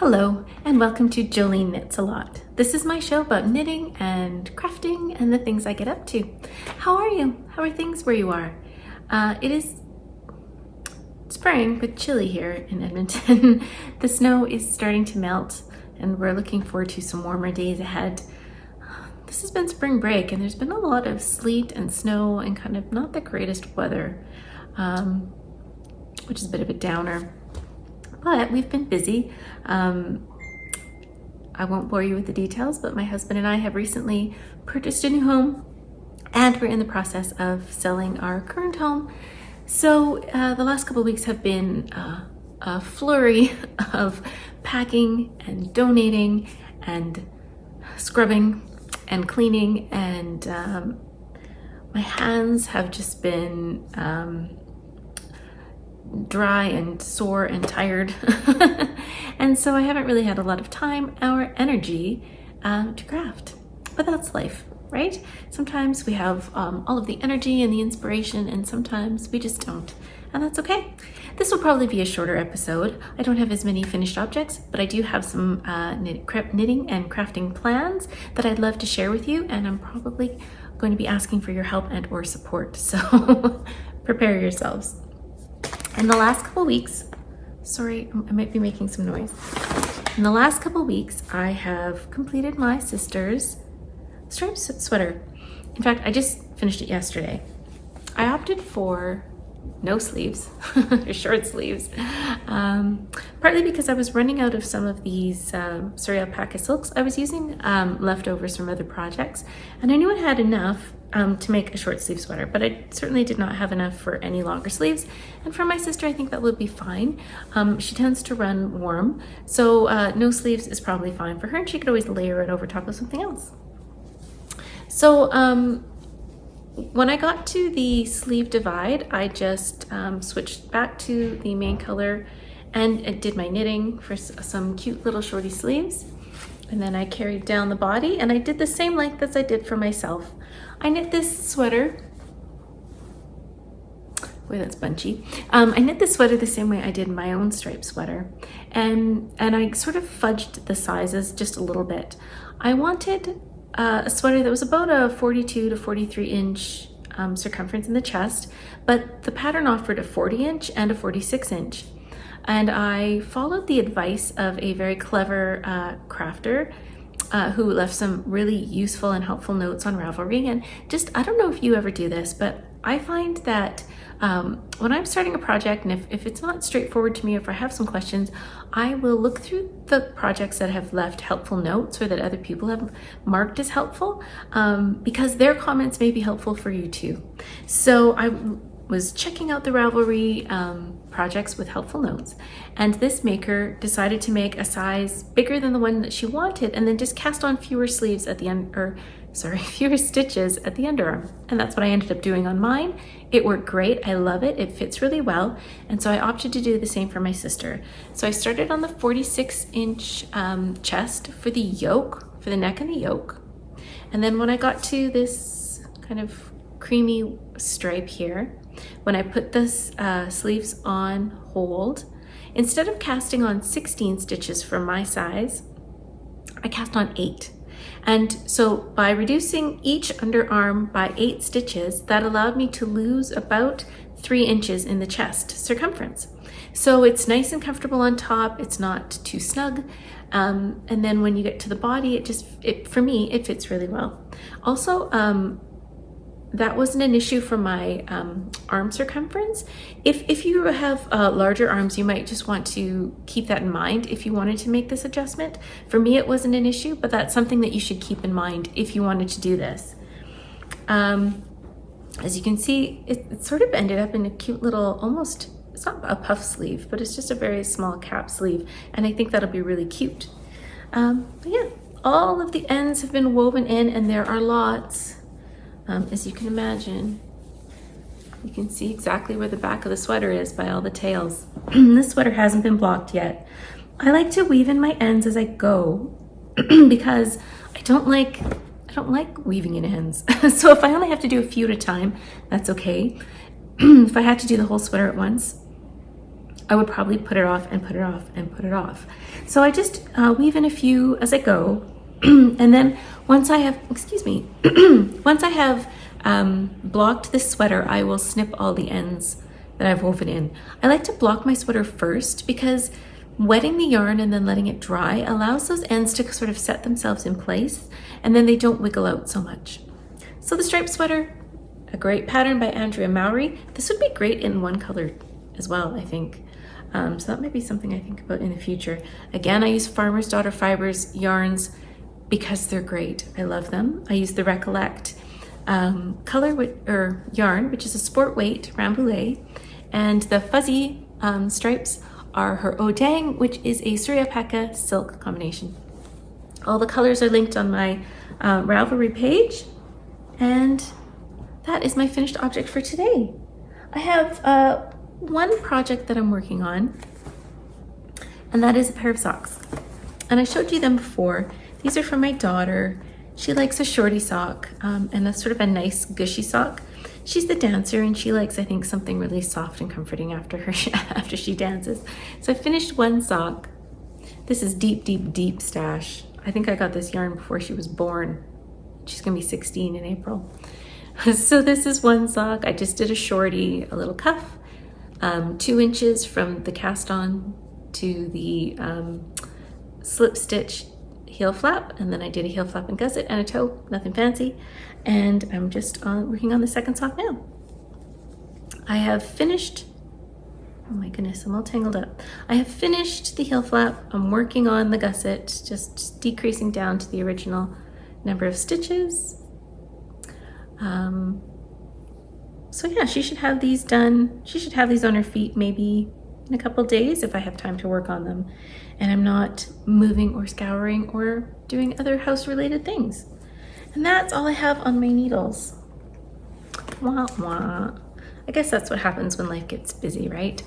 Hello, and welcome to Joline Knits a Lot. This is my show about knitting and crafting and the things I get up to. How are you? How are things where you are? It is spring, but chilly here in Edmonton. The snow is starting to melt, and we're looking forward to some warmer days ahead. This has been spring break, and there's been a lot of sleet and snow and kind of not the greatest weather, which is a bit of a downer. But we've been busy. I won't bore you with the details, but my husband and I have recently purchased a new home, and we're in the process of selling our current home. So the last couple of weeks have been a flurry of packing and donating and scrubbing and cleaning, and my hands have just been dry and sore and tired. And so I haven't really had a lot of time or energy to craft, but that's life, right? Sometimes we have all of the energy and the inspiration, and sometimes we just don't, and that's okay. This will probably be a shorter episode. I don't have as many finished objects, but I do have some knitting and crafting plans that I'd love to share with you, and I'm probably going to be asking for your help and or support, so prepare yourselves. In the last couple weeks, sorry, I might be making some noise. In the last couple weeks, I have completed my sister's striped sweater. In fact, I just finished it yesterday. I opted for no sleeves, or short sleeves, partly because I was running out of some of these Surrey alpaca silks. I was using leftovers from other projects, and I knew I had enough to make a short sleeve sweater, but I certainly did not have enough for any longer sleeves. And for my sister, I think that would be fine. She tends to run warm, so no sleeves is probably fine for her, and she could always layer it over top of something else. So when I got to the sleeve divide, I just switched back to the main color and did my knitting for some cute little shorty sleeves. And then I carried down the body, and I did the same length as I did for myself. I knit this sweater, boy, that's bunchy. I knit this sweater the same way I did my own striped sweater. And I sort of fudged the sizes just a little bit. I wanted a sweater that was about a 42 to 43 inch circumference in the chest, but the pattern offered a 40 inch and a 46 inch. And I followed the advice of a very clever crafter who left some really useful and helpful notes on Ravelry. And just, I don't know if you ever do this, but I find that when I'm starting a project, and if it's not straightforward to me, or if I have some questions, I will look through the projects that have left helpful notes or that other people have marked as helpful, because their comments may be helpful for you too. So I was checking out the Ravelry projects with helpful notes, and this maker decided to make a size bigger than the one that she wanted, and then just cast on fewer sleeves at the end, fewer stitches at the underarm. And that's what I ended up doing on mine. It worked great. I love it. It fits really well. And so I opted to do the same for my sister. So I started on the 46 inch chest for the yoke, for the neck and the yoke. And then when I got to this kind of creamy stripe here, when I put the sleeves on hold, instead of casting on 16 stitches for my size, I cast on 8. And so by reducing each underarm by 8 stitches, that allowed me to lose about 3 inches in the chest circumference. So it's nice and comfortable on top. It's not too snug. And then when you get to the body, for me, it fits really well. Also, that wasn't an issue for my arm circumference. If you have larger arms, you might just want to keep that in mind if you wanted to make this adjustment. For me, it wasn't an issue, but that's something that you should keep in mind if you wanted to do this. As you can see, it sort of ended up in a cute little, almost, it's not a puff sleeve, but it's just a very small cap sleeve, and I think that'll be really cute. But yeah, all of the ends have been woven in, and there are lots. As you can imagine, you can see exactly where the back of the sweater is by all the tails. This sweater hasn't been blocked yet. I like to weave in my ends as I go because I don't like weaving in ends. So if I only have to do a few at a time, that's okay. If I had to do the whole sweater at once, I would probably put it off and put it off and put it off. So I just weave in a few as I go. And then once I have, excuse me, once I have blocked this sweater, I will snip all the ends that I've woven in. I like to block my sweater first because wetting the yarn and then letting it dry allows those ends to sort of set themselves in place, and then they don't wiggle out so much. So the striped sweater, a great pattern by Andrea Mowry. This would be great in one color as well, I think. So that might be something I think about in the future. Again, I use Farmer's Daughter Fibers yarns because they're great. I love them. I use the Recollect yarn, which is a sport weight Rambouillet, and the fuzzy stripes are her Odang, which is a Surya silk combination. All the colors are linked on my Ravelry page, and that is my finished object for today. I have one project that I'm working on, and that is a pair of socks. And I showed you them before. These are from my daughter. She likes a shorty sock, and that's sort of a nice gushy sock. She's the dancer, and she likes, I think, something really soft and comforting after she dances. So I finished one sock. This is deep, deep, deep stash. I think I got this yarn before she was born. She's gonna be 16 in April. So this is one sock. I just did a shorty, a little cuff, 2 inches from the cast on to the slip stitch heel flap, and then I did a heel flap and gusset and a toe, nothing fancy. And I'm just working on the second sock now. I have finished, oh my goodness, I'm all tangled up. I have finished the heel flap. I'm working on the gusset, just decreasing down to the original number of stitches. So yeah, she should have these done. She should have these on her feet maybe in a couple days if I have time to work on them and I'm not moving or scouring or doing other house related things. And that's all I have on my needles. Wah, wah. I guess that's what happens when life gets busy, right?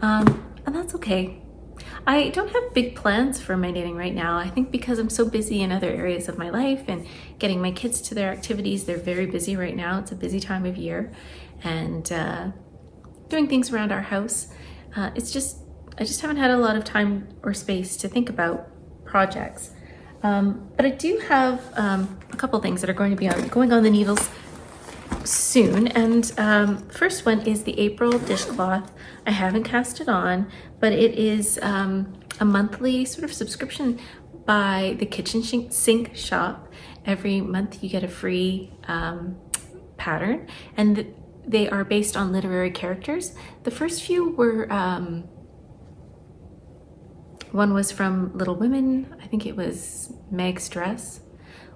And that's okay. I don't have big plans for my knitting right now. I think because I'm so busy in other areas of my life and getting my kids to their activities, they're very busy right now. It's a busy time of year, and doing things around our house. I just haven't had a lot of time or space to think about projects. But I do have a couple things that are going to be going on the needles soon. And first one is the April dishcloth. I haven't cast it on, but it is a monthly sort of subscription by the Kitchen Sink shop. Every month you get a free pattern, and they are based on literary characters. The first few were, one was from Little Women, I think it was Meg's Dress.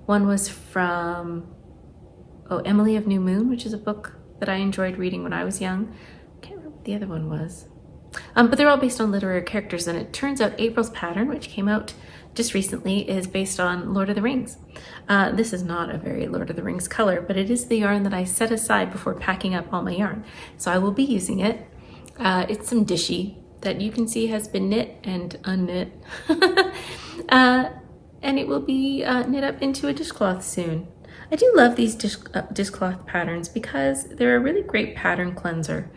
One was from Emily of New Moon, which is a book that I enjoyed reading when I was young. I can't remember what the other one was. But they're all based on literary characters, and it turns out April's pattern, which came out just recently, is based on Lord of the Rings. This is not a very Lord of the Rings color, but it is the yarn that I set aside before packing up all my yarn. So I will be using it. It's some Dishy that you can see has been knit and unknit. And it will be knit up into a dishcloth soon. I do love these dishcloth patterns because they're a really great pattern cleanser.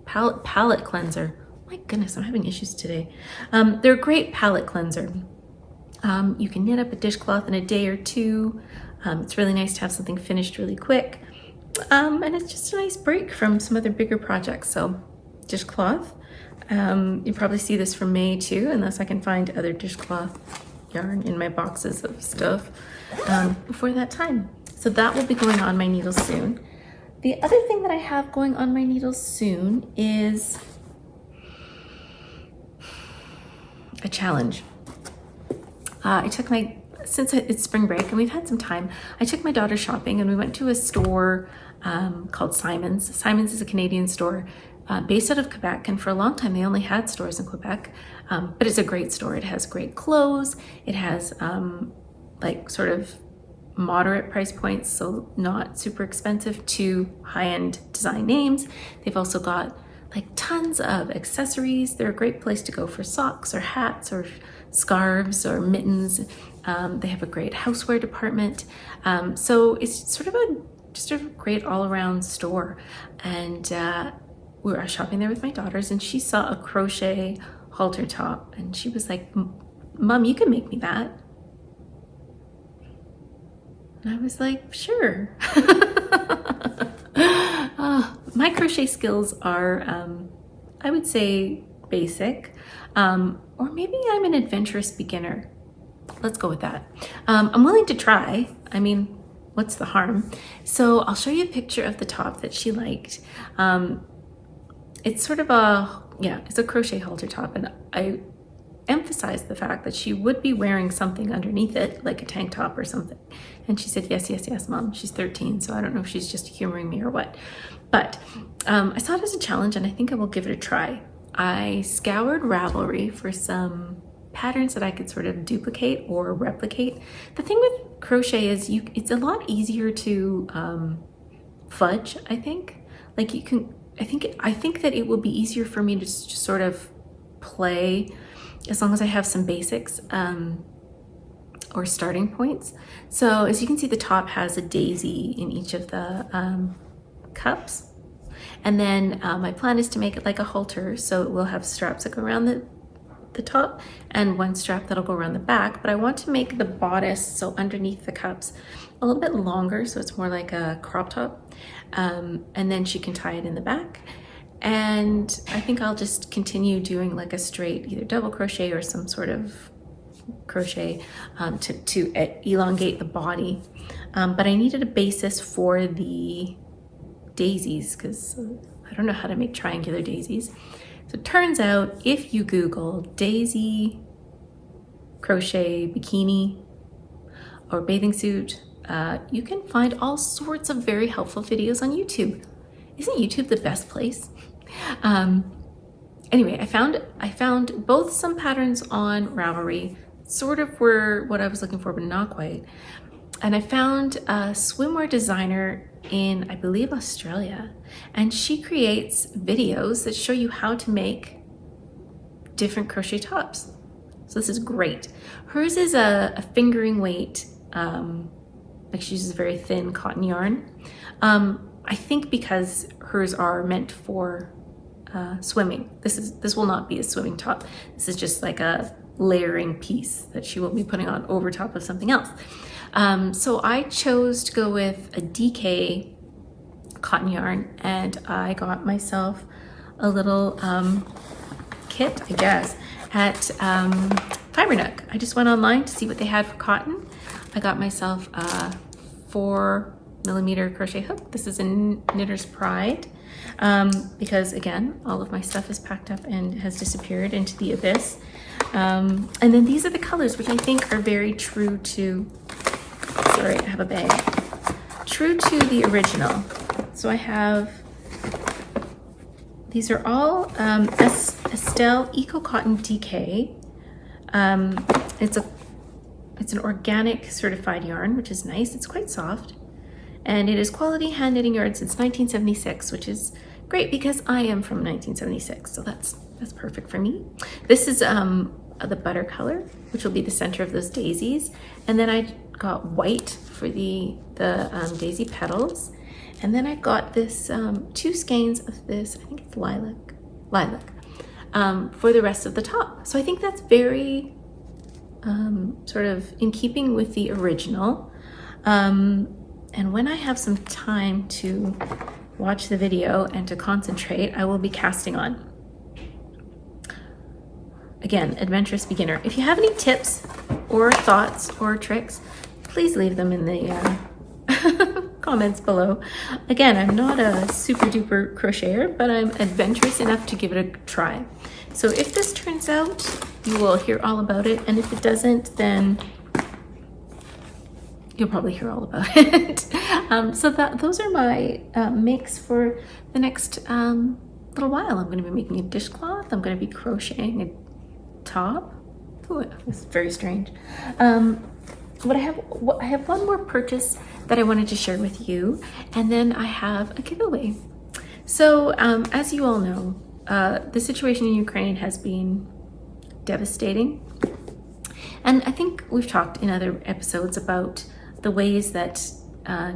Palette cleanser. My goodness, I'm having issues today. They're a great palette cleanser. You can knit up a dishcloth in a day or two. It's really nice to have something finished really quick. And it's just a nice break from some other bigger projects. So dishcloth. You probably see this from May too, unless I can find other dishcloth yarn in my boxes of stuff before that time. So that will be going on my needles soon. The other thing that I have going on my needles soon is a challenge. Since it's spring break and we've had some time, I took my daughter shopping and we went to a store called Simon's. Simon's is a Canadian store based out of Quebec, and for a long time they only had stores in Quebec, but it's a great store. It has great clothes. It has like sort of moderate price points, so not super expensive, to high-end design names. They've also got like tons of accessories. They're a great place to go for socks or hats or scarves or mittens. They have a great houseware department. So it's sort of just a great all-around store. And we were shopping there with my daughters, and she saw a crochet halter top, and she was like, Mom, you can make me that. And I was like, sure. My crochet skills are, I would say, basic, or maybe I'm an adventurous beginner. Let's go with that. I'm willing to try. I mean, what's the harm? So I'll show you a picture of the top that she liked. It's sort of it's a crochet halter top, and I emphasized the fact that she would be wearing something underneath it, like a tank top or something. And she said, yes, yes, yes, Mom. She's 13, so I don't know if she's just humoring me or what. But I saw it as a challenge, and I think I will give it a try. I scoured Ravelry for some patterns that I could sort of duplicate or replicate. The thing with crochet is it's a lot easier to fudge, I think. Like you can, I think that it will be easier for me to just sort of play as long as I have some basics or starting points. So as you can see, the top has a daisy in each of the cups. And then my plan is to make it like a halter, so it will have straps that go around the top and one strap that'll go around the back. But I want to make the bodice, so underneath the cups, a little bit longer, so it's more like a crop top. And then she can tie it in the back. And I think I'll just continue doing like a straight either double crochet or some sort of crochet to elongate the body. But I needed a basis for the daisies because I don't know how to make triangular daisies. So it turns out if you Google daisy crochet bikini or bathing suit, you can find all sorts of very helpful videos on YouTube. Isn't YouTube the best place? Anyway, I found both some patterns on Ravelry, sort of were what I was looking for, but not quite. And I found a swimwear designer in, I believe, Australia, and she creates videos that show you how to make different crochet tops. So this is great. Hers is a fingering weight, like she uses very thin cotton yarn. I think because hers are meant for swimming. This will not be a swimming top. This is just like a layering piece that she will be putting on over top of something else. So I chose to go with a DK cotton yarn, and I got myself a little kit, I guess, at Fiber Nook. I just went online to see what they had for cotton. I got myself a 4mm crochet hook. This is a Knitter's Pride, because again, all of my stuff is packed up and has disappeared into the abyss. And then these are the colors, which I think are very true to, sorry, I have a bag, true to the original. So I have, these are all Estelle Eco Cotton DK. It's an organic certified yarn, which is nice. It's quite soft. And it is quality hand knitting yarn since 1976, which is great because I am from 1976. So that's perfect for me. This is the butter color, which will be the center of those daisies. And then I got white for the daisy petals. And then I got this 2 skeins of this, I think it's lilac, for the rest of the top. So I think that's very sort of in keeping with the original. And when I have some time to watch the video and to concentrate, I will be casting on. Again, Adventurous Beginner. If you have any tips or thoughts or tricks, please leave them in the comments below. Again, I'm not a super duper crocheter, but I'm adventurous enough to give it a try. So if this turns out, you will hear all about it. And if it doesn't, then you'll probably hear all about it. So those are my makes for the next little while. I'm going to be making a dishcloth. I'm going to be crocheting a top. Oh, it's very strange. But I have one more purchase that I wanted to share with you, and then I have a giveaway. So as you all know, the situation in Ukraine has been devastating, and I think we've talked in other episodes about the ways that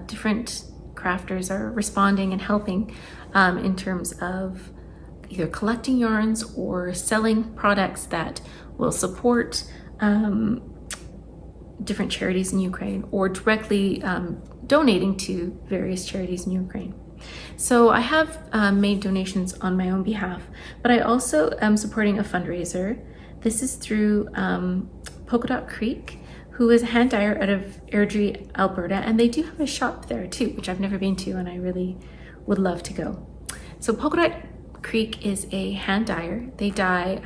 different crafters are responding and helping in terms of either collecting yarns or selling products that will support different charities in Ukraine, or directly donating to various charities in Ukraine. So I have made donations on my own behalf, but I also am supporting a fundraiser. This is through Polka Dot Creek, who is a hand dyer out of Airdrie, Alberta, and they do have a shop there too, which I've never been to, and I really would love to go. So Polka Dot Creek is a hand dyer. They dye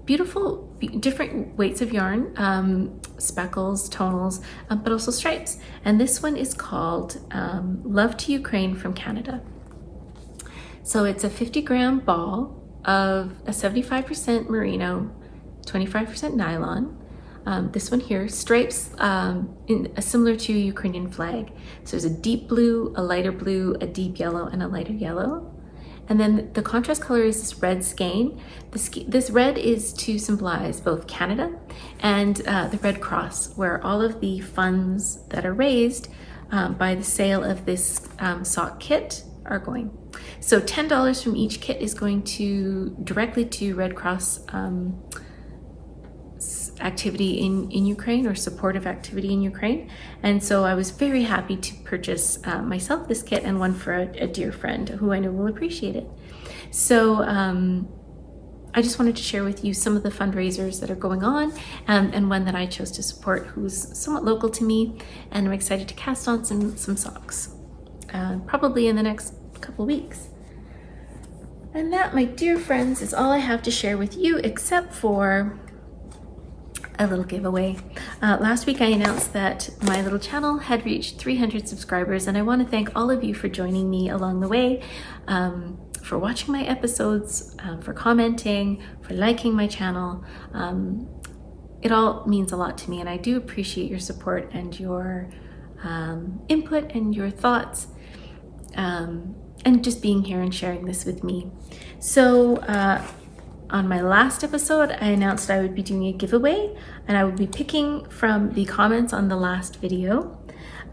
beautiful, different weights of yarn, speckles, tonals, but also stripes. And this one is called Love to Ukraine from Canada. So it's a 50-gram ball of a 75% merino, 25% nylon. This one here, stripes similar to Ukrainian flag. So there's a deep blue, a lighter blue, a deep yellow, and a lighter yellow. And then the contrast color is this red skein. This red is to symbolize both Canada and the Red Cross, where all of the funds that are raised by the sale of this sock kit are going. So $10 from each kit is going directly to Red Cross activity in Ukraine, or supportive activity in Ukraine. And so I was very happy to purchase myself this kit, and one for a dear friend who I know will appreciate it. So I just wanted to share with you some of the fundraisers that are going on, and one that I chose to support, who's somewhat local to me, and I'm excited to cast on some socks, probably in the next couple weeks. And that, my dear friends, is all I have to share with you, except for a little giveaway. Last week I announced that my little channel had reached 300 subscribers, and I want to thank all of you for joining me along the way, for watching my episodes, for commenting, for liking my channel. It all means a lot to me, and I do appreciate your support and your input and your thoughts, and just being here and sharing this with me. So on my last episode, I announced I would be doing a giveaway, and I would be picking from the comments on the last video.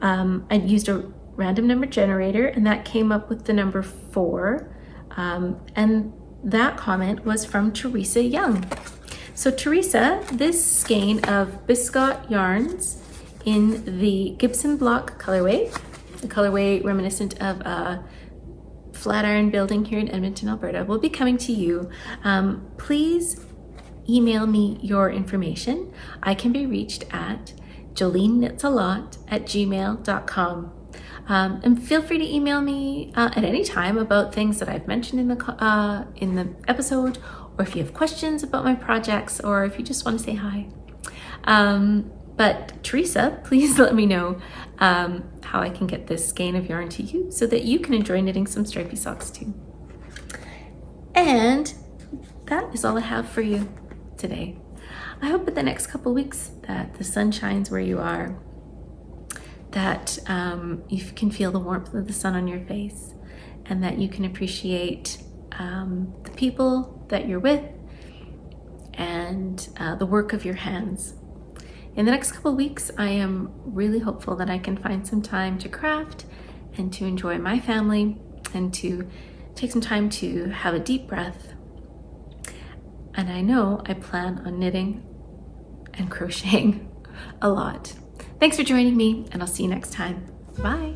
I used a random number generator, and that came up with the number 4. And that comment was from Teresa Young. So Teresa, this skein of biscuit yarns in the Gibson block colorway, the colorway reminiscent of a Flatiron building here in Edmonton, Alberta, will be coming to you. Please email me your information. I can be reached at jolineknitsalot@gmail.com. And feel free to email me at any time about things that I've mentioned in the episode, or if you have questions about my projects, or if you just want to say hi. But Teresa, please let me know how I can get this skein of yarn to you, so that you can enjoy knitting some stripy socks too. And that is all I have for you today. I hope in the next couple weeks that the sun shines where you are, that you can feel the warmth of the sun on your face, and that you can appreciate the people that you're with, and the work of your hands. In the next couple of weeks, I am really hopeful that I can find some time to craft and to enjoy my family, and to take some time to have a deep breath. And I know I plan on knitting and crocheting a lot. Thanks for joining me, and I'll see you next time. Bye.